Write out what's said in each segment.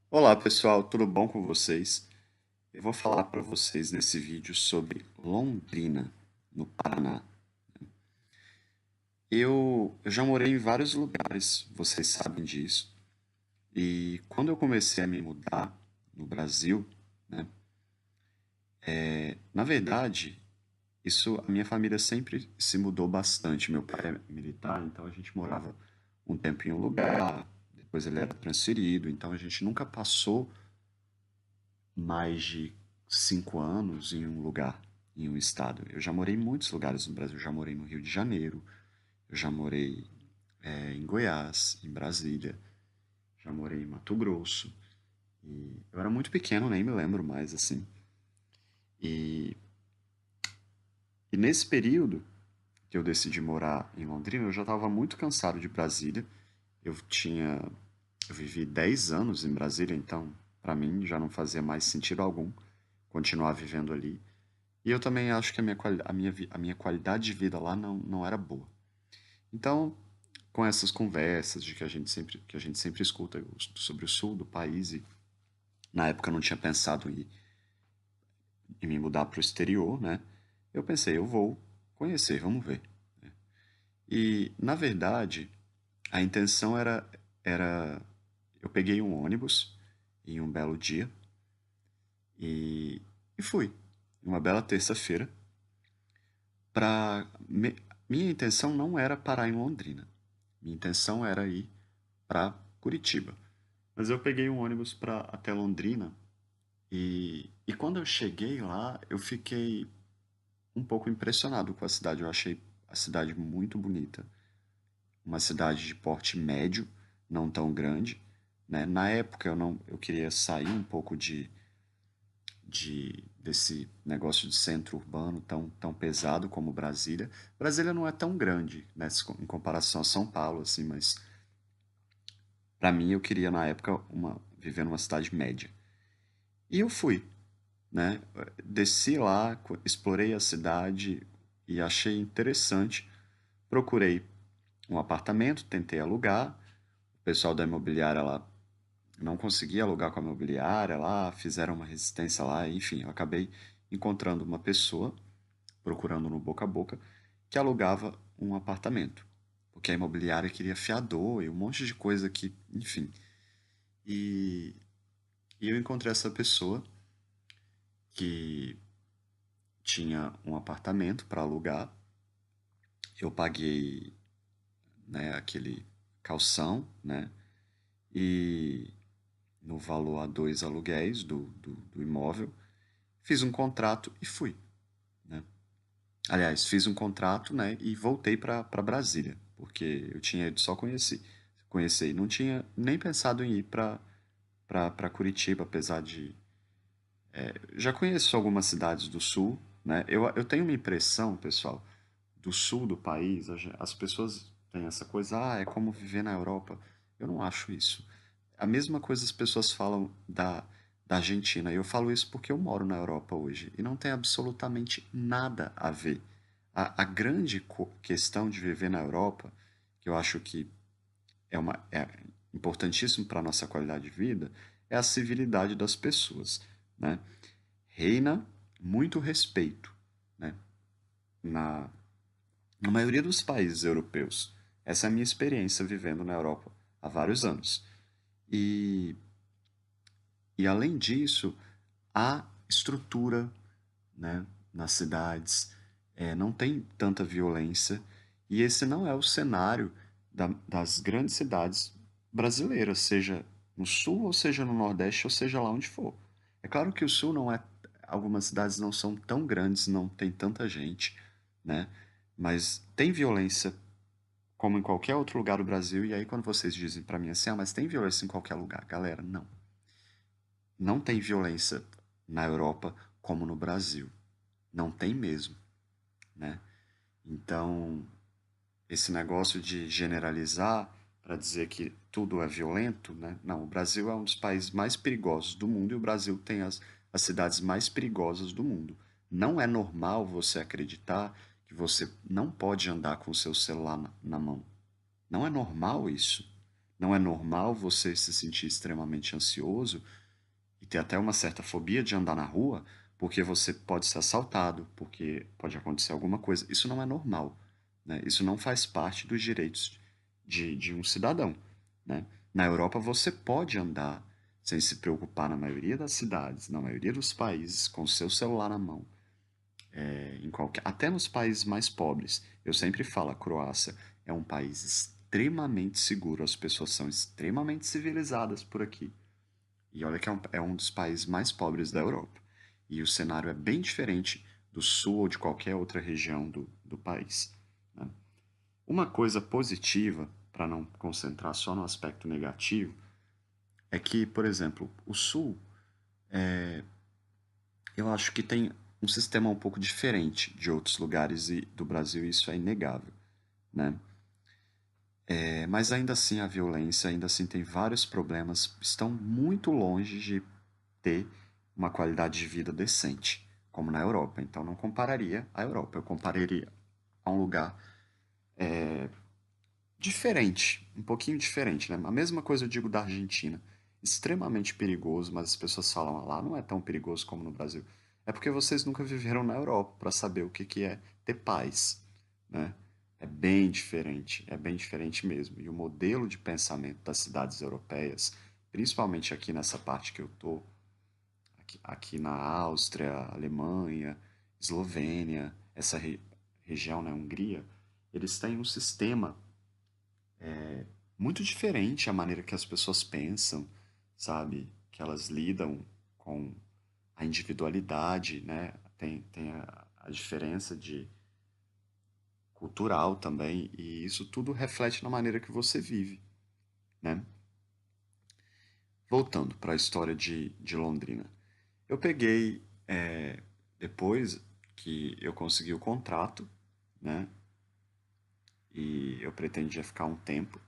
Olá pessoal, tudo bom com vocês? Eu vou falar para vocês nesse vídeo sobre Londrina, no Paraná. Eu já morei em vários lugares, vocês sabem disso. E quando eu comecei a me mudar no Brasil, né, na verdade, a minha família sempre se mudou bastante. Meu pai é militar, então a gente morava um tempo em um lugar, depois ele era transferido, então a gente nunca passou mais de 5 anos em um lugar, em um estado. Eu já morei em muitos lugares no Brasil. Eu já morei no Rio de Janeiro, eu já morei em Goiás, em Brasília, já morei em Mato Grosso. E eu era muito pequeno, nem me lembro mais assim. E, e nesse período que eu decidi morar em Londrina, eu já estava muito cansado de Brasília. Eu tinha, eu vivi 10 anos em Brasília, então para mim já não fazia mais sentido algum continuar vivendo ali. E eu também acho que a minha qualidade de vida lá não era boa. Então, com essas conversas de que a gente sempre escuta sobre o sul do país, e na época eu não tinha pensado em me mudar para o exterior, né? Eu pensei, eu vou conhecer, vamos ver. E, na verdade, a intenção era eu peguei um ônibus em um belo dia e, e fui. Uma bela terça-feira, para minha intenção não era parar em Londrina. Minha intenção era ir para Curitiba. Mas eu peguei um ônibus para até Londrina e quando eu cheguei lá, eu fiquei um pouco impressionado com a cidade. Eu achei a cidade muito bonita, uma cidade de porte médio, não tão grande, né? Na época eu queria sair um pouco desse negócio de centro urbano tão pesado como Brasília. Brasília não é tão grande, né, em comparação a São Paulo, assim, mas para mim eu queria na época viver numa cidade média. E eu fui, né? Desci lá, explorei a cidade e achei interessante. Procurei um apartamento, tentei alugar. O pessoal da imobiliária lá não conseguia alugar com a imobiliária lá, fizeram uma resistência lá, enfim, eu acabei encontrando uma pessoa, procurando no boca a boca, que alugava um apartamento. Porque a imobiliária queria fiador e um monte de coisa que, enfim. E, e eu encontrei essa pessoa que tinha um apartamento para alugar. Eu paguei, né, aquele calção, né, e no valor a 2 aluguéis do imóvel, fiz um contrato e fui, né. Aliás, fiz um contrato, né, e voltei para Brasília, porque eu tinha ido só conhecer, e não tinha nem pensado em ir para Curitiba, apesar de já conheço algumas cidades do sul, né? Eu tenho uma impressão, pessoal, do sul do país, as pessoas têm essa coisa, é como viver na Europa. Eu não acho isso. A mesma coisa as pessoas falam da Argentina. E eu falo isso porque eu moro na Europa hoje. E não tem absolutamente nada a ver. A grande questão de viver na Europa, que eu acho que é importantíssimo para a nossa qualidade de vida, é a civilidade das pessoas, né? Reina muito respeito, né? Na, na maioria dos países europeus. Essa é a minha experiência vivendo na Europa há vários anos. E, e além disso, há estrutura, né, nas cidades, não tem tanta violência, e esse não é o cenário das grandes cidades brasileiras, seja no sul, ou seja no nordeste, ou seja lá onde for. É claro que o sul não é. Algumas cidades não são tão grandes, não tem tanta gente, né? Mas tem violência como em qualquer outro lugar do Brasil, e aí quando vocês dizem pra mim assim, mas tem violência em qualquer lugar, galera, não. Não tem violência na Europa como no Brasil. Não tem mesmo, né? Então, esse negócio de generalizar para dizer que tudo é violento, né? Não, o Brasil é um dos países mais perigosos do mundo e o Brasil tem as cidades mais perigosas do mundo. Não é normal você acreditar que você não pode andar com o seu celular na mão. Não é normal isso. Não é normal você se sentir extremamente ansioso e ter até uma certa fobia de andar na rua, porque você pode ser assaltado, porque pode acontecer alguma coisa. Isso não é normal, né? Isso não faz parte dos direitos de um cidadão, né? Na Europa você pode andar sem se preocupar na maioria das cidades, na maioria dos países, com o seu celular na mão, em qualquer, até nos países mais pobres. Eu sempre falo, a Croácia é um país extremamente seguro, as pessoas são extremamente civilizadas por aqui. E olha que é um dos países mais pobres da Europa. E o cenário é bem diferente do sul ou de qualquer outra região do país, né? Uma coisa positiva, para não concentrar só no aspecto negativo, é que, por exemplo, o sul, eu acho que tem um sistema um pouco diferente de outros lugares do Brasil, e isso é inegável, né? Mas ainda assim a violência, ainda assim tem vários problemas, estão muito longe de ter uma qualidade de vida decente, como na Europa. Então não compararia à Europa, eu compararia a um lugar diferente, um pouquinho diferente, né? A mesma coisa eu digo da Argentina. Extremamente perigoso, mas as pessoas falam, ah, lá não é tão perigoso como no Brasil. É porque vocês nunca viveram na Europa para saber o que que é ter paz, né? É bem diferente mesmo. E o modelo de pensamento das cidades europeias, principalmente aqui nessa parte que eu tô, aqui na Áustria, Alemanha, Eslovênia, essa região, né, Hungria, eles têm um sistema muito diferente a maneira que as pessoas pensam, sabe? Que elas lidam com a individualidade, né? Tem a diferença de cultural também, e isso tudo reflete na maneira que você vive, né? Voltando para a história de Londrina. Eu peguei, depois que eu consegui o contrato, né? E eu pretendia ficar um tempo,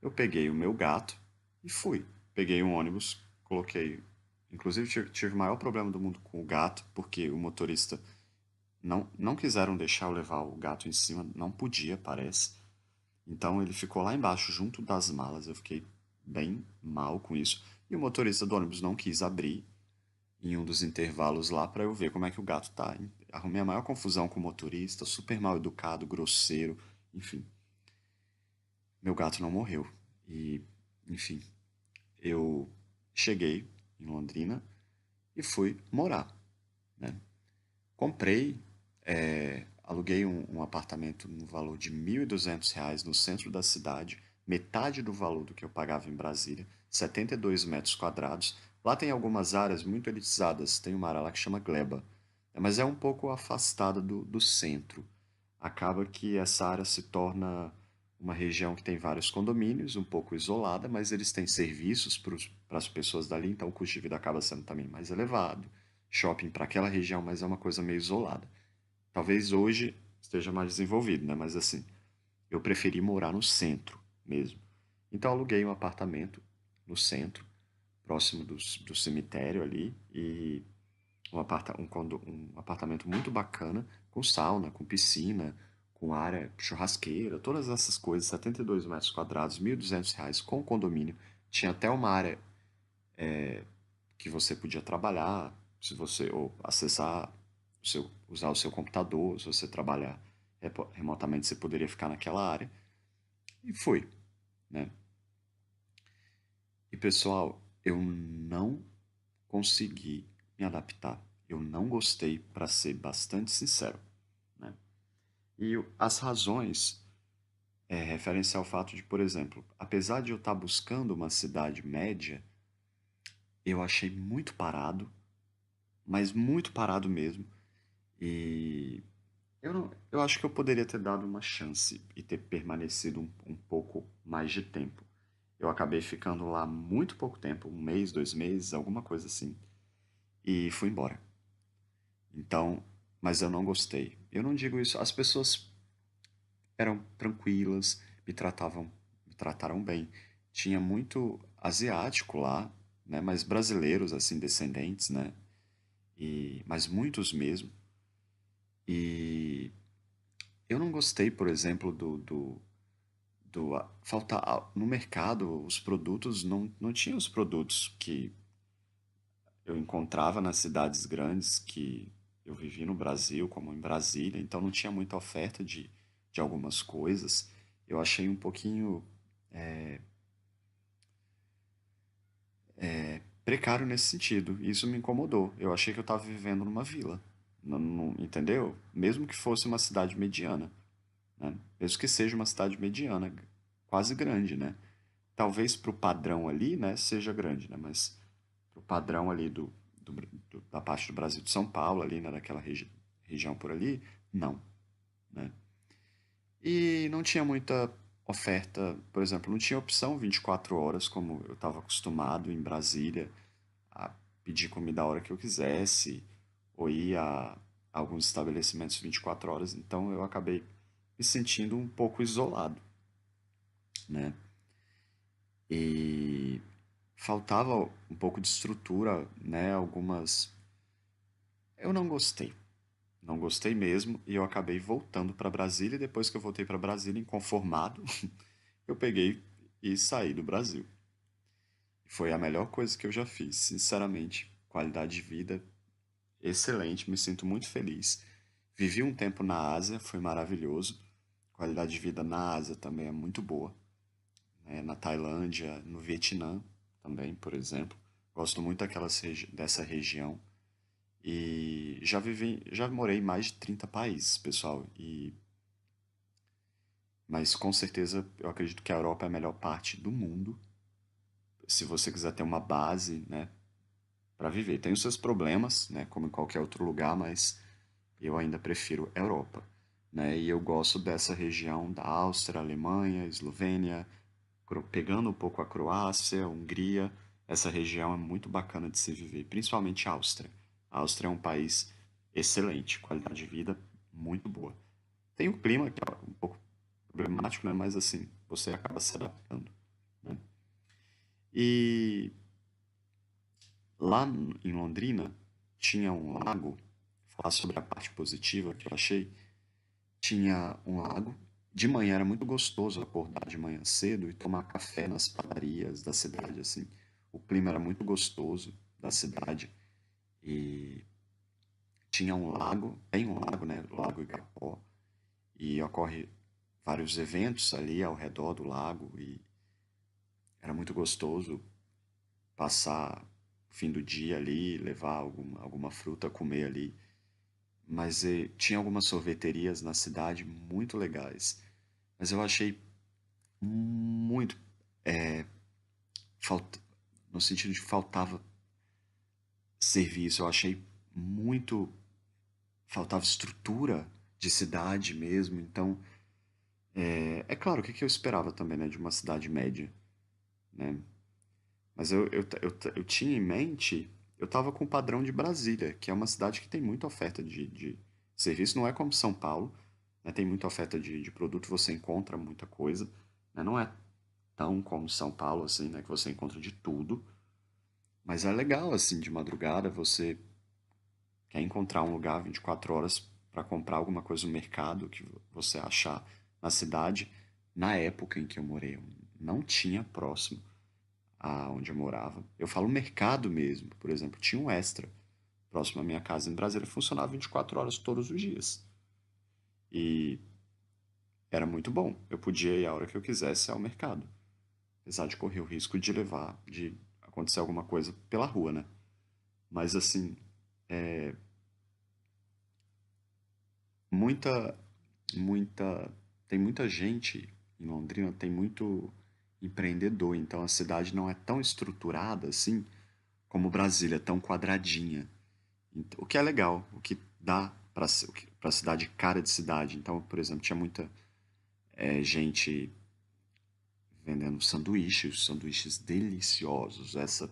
eu peguei o meu gato e fui. Peguei um ônibus, coloquei. Inclusive, tive o maior problema do mundo com o gato, porque o motorista não quiseram deixar eu levar o gato em cima, não podia, parece. Então ele ficou lá embaixo, junto das malas. Eu fiquei bem mal com isso. E o motorista do ônibus não quis abrir em um dos intervalos lá para eu ver como é que o gato tá. Arrumei a maior confusão com o motorista, super mal educado, grosseiro, enfim. Meu gato não morreu. E, enfim, eu cheguei em Londrina e fui morar, né? Comprei, aluguei um apartamento no valor de R$ 1.200 no centro da cidade, metade do valor do que eu pagava em Brasília, 72 metros quadrados. Lá tem algumas áreas muito elitizadas, tem uma área lá que chama Gleba, mas é um pouco afastada do centro. Acaba que essa área se torna uma região que tem vários condomínios, um pouco isolada, mas eles têm serviços para as pessoas dali, então o custo de vida acaba sendo também mais elevado. Shopping para aquela região, mas é uma coisa meio isolada. Talvez hoje esteja mais desenvolvido, né? Mas assim, eu preferi morar no centro mesmo. Então aluguei um apartamento no centro, próximo do cemitério ali, e um apartamento muito bacana, com sauna, com piscina, com área churrasqueira, todas essas coisas, 72 metros quadrados, R$ 1.200 com condomínio. Tinha até uma área que você podia trabalhar, se você ou acessar usar o seu computador, se você trabalhar remotamente, você poderia ficar naquela área. E fui, né? E pessoal, eu não consegui me adaptar. Eu não gostei, para ser bastante sincero, né? E as razões referem-se ao fato de, por exemplo, apesar de eu estar buscando uma cidade média, eu achei muito parado, mas muito parado mesmo. E eu acho que eu poderia ter dado uma chance e ter permanecido um pouco mais de tempo. Eu acabei ficando lá muito pouco tempo, um mês, 2 meses, alguma coisa assim, e fui embora. Então, mas eu não gostei. Eu não digo isso, as pessoas eram tranquilas, me trataram bem. Tinha muito asiático lá, né, mas brasileiros assim, descendentes, né? Mas muitos mesmo. E eu não gostei, por exemplo, no mercado, os produtos, não tinha os produtos que eu encontrava nas cidades grandes que eu vivi no Brasil, como em Brasília, então não tinha muita oferta de algumas coisas. Eu achei um pouquinho precário nesse sentido, e isso me incomodou. Eu achei que eu estava vivendo numa vila, entendeu? Mesmo que fosse uma cidade mediana, né? Mesmo que seja uma cidade mediana, quase grande, né? Talvez para o padrão ali, né, seja grande, né? Mas para o padrão ali da parte do Brasil de São Paulo, ali, né, daquela região por ali, não, né? E não tinha muita oferta, por exemplo, não tinha opção 24 horas, como eu estava acostumado em Brasília, a pedir comida a hora que eu quisesse, ou ir a alguns estabelecimentos 24 horas, então eu acabei me sentindo um pouco isolado, né? E faltava um pouco de estrutura, né? Algumas. Eu não gostei. Não gostei mesmo e eu acabei voltando para Brasília. E depois que eu voltei para Brasília, inconformado, eu peguei e saí do Brasil. Foi a melhor coisa que eu já fiz, sinceramente. Qualidade de vida excelente, me sinto muito feliz. Vivi um tempo na Ásia, foi maravilhoso. Qualidade de vida na Ásia também é muito boa, né? Na Tailândia, no Vietnã também, por exemplo. Gosto muito dessa região. E já morei em mais de 30 países, pessoal. Mas com certeza eu acredito que a Europa é a melhor parte do mundo. Se você quiser ter uma base, né, para viver. Tem os seus problemas, né, como em qualquer outro lugar, mas eu ainda prefiro a Europa, né? E eu gosto dessa região da Áustria, Alemanha, Eslovênia, pegando um pouco a Croácia, Hungria. Essa região é muito bacana de se viver, principalmente a Áustria. A Áustria é um país excelente, qualidade de vida muito boa. Tem o clima que é um pouco problemático, né? Mas assim, você acaba se adaptando, né? E lá em Londrina tinha um lago, falar sobre a parte positiva que eu achei, tinha um lago. De manhã era muito gostoso acordar de manhã cedo e tomar café nas padarias da cidade, assim. O clima era muito gostoso da cidade e tinha um lago, tem um lago, né, o Lago Igapó, e ocorre vários eventos ali ao redor do lago e era muito gostoso passar o fim do dia ali, levar alguma fruta, comer ali. Mas tinha algumas sorveterias na cidade muito legais. Mas eu achei muito. É, falta, no sentido de que faltava serviço, eu achei muito. Faltava estrutura de cidade mesmo. Então, é claro, o que eu esperava também, né, de uma cidade média, né? Mas eu tinha em mente, eu estava com o padrão de Brasília, que é uma cidade que tem muita oferta de serviço, não é como São Paulo, né? Tem muita oferta de produto, você encontra muita coisa, né? Não é tão como São Paulo, assim, né? Que você encontra de tudo, mas é legal, assim, de madrugada, você quer encontrar um lugar 24 horas para comprar alguma coisa no mercado que você achar na cidade. Na época em que eu morei, não tinha próximo aonde eu morava. Eu falo mercado mesmo, por exemplo, tinha um Extra próximo à minha casa em Brasília, funcionava 24 horas todos os dias. E era muito bom. Eu podia ir a hora que eu quisesse ao mercado, apesar de correr o risco de acontecer alguma coisa pela rua, né? Mas assim, muita, muita, tem muita gente em Londrina, tem muito empreendedor, então a cidade não é tão estruturada assim como Brasília, tão quadradinha. O que é legal, o que dá para a cidade cara de cidade. Então, por exemplo, tinha muita gente vendendo sanduíches, sanduíches deliciosos. Essa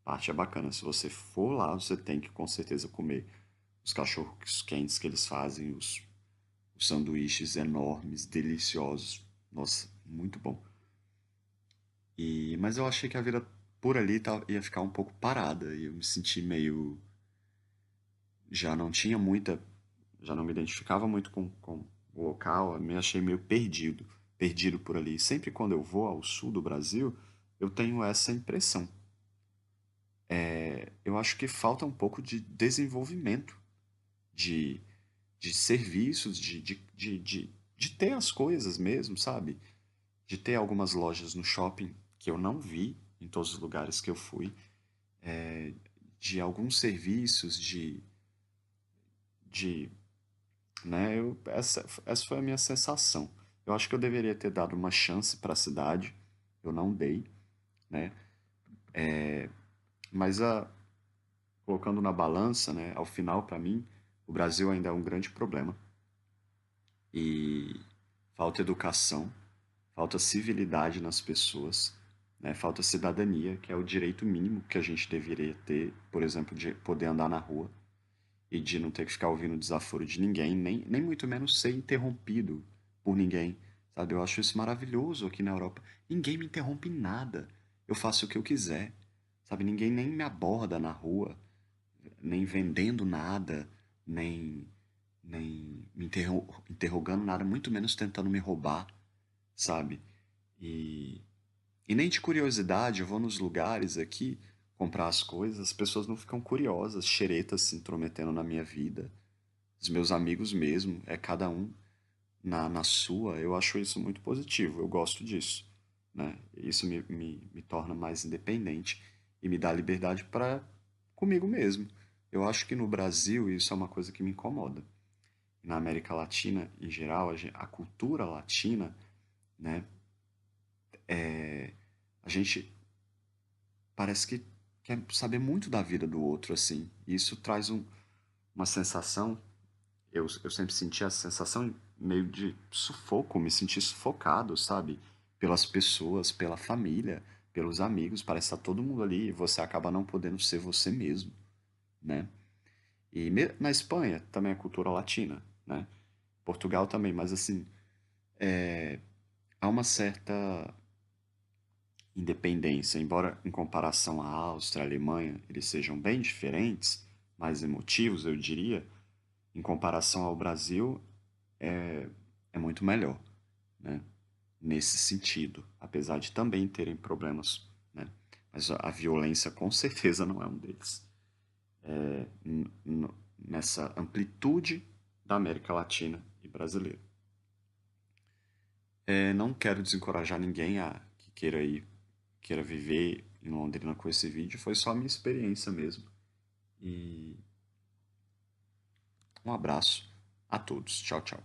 parte é bacana. Se você for lá, você tem que com certeza comer os cachorros quentes que eles fazem, os sanduíches enormes, deliciosos. Nossa, muito bom. Mas eu achei que a vida por ali ia ficar um pouco parada e eu me senti meio. Já não tinha muita. Já não me identificava muito com o local, eu me achei meio perdido. perdido por ali. Sempre quando eu vou ao sul do Brasil, eu tenho essa impressão. Eu acho que falta um pouco de desenvolvimento, de, de serviços, de ter as coisas mesmo, sabe? De ter algumas lojas no shopping que eu não vi em todos os lugares que eu fui, de alguns serviços, de né? Essa foi a minha sensação. Eu acho que eu deveria ter dado uma chance para a cidade, eu não dei, né? Mas colocando na balança, né, ao final, para mim, o Brasil ainda é um grande problema. E falta educação, falta civilidade nas pessoas, né? Falta cidadania, que é o direito mínimo que a gente deveria ter, por exemplo, de poder andar na rua e de não ter que ficar ouvindo desaforo de ninguém, nem muito menos ser interrompido por ninguém, sabe? Eu acho isso maravilhoso aqui na Europa. Ninguém me interrompe em nada. Eu faço o que eu quiser, sabe? Ninguém nem me aborda na rua, nem vendendo nada, nem, nem me interrogando nada, muito menos tentando me roubar, sabe? E, e nem de curiosidade, eu vou nos lugares aqui comprar as coisas, as pessoas não ficam curiosas, xeretas se intrometendo na minha vida. Os meus amigos mesmo, é cada um na sua, eu acho isso muito positivo, eu gosto disso, né? Isso me torna mais independente e me dá liberdade para comigo mesmo. Eu acho que no Brasil isso é uma coisa que me incomoda. Na América Latina, em geral, a cultura latina, né, a gente parece que quer saber muito da vida do outro, assim. E isso traz uma sensação, eu sempre senti a sensação meio de sufoco, me senti sufocado, sabe? Pelas pessoas, pela família, pelos amigos, parece que tá todo mundo ali e você acaba não podendo ser você mesmo, né? E na Espanha também é cultura latina, né? Portugal também, mas assim, há uma certa independência, embora em comparação à Áustria, à Alemanha, eles sejam bem diferentes, mais emotivos, eu diria, em comparação ao Brasil, é muito melhor, né? Nesse sentido, apesar de também terem problemas, né? Mas a violência com certeza não é um deles. Nessa amplitude da América Latina e brasileira. Não quero desencorajar ninguém a que queira viver em Londrina com esse vídeo, foi só a minha experiência mesmo. E um abraço a todos. Tchau, tchau.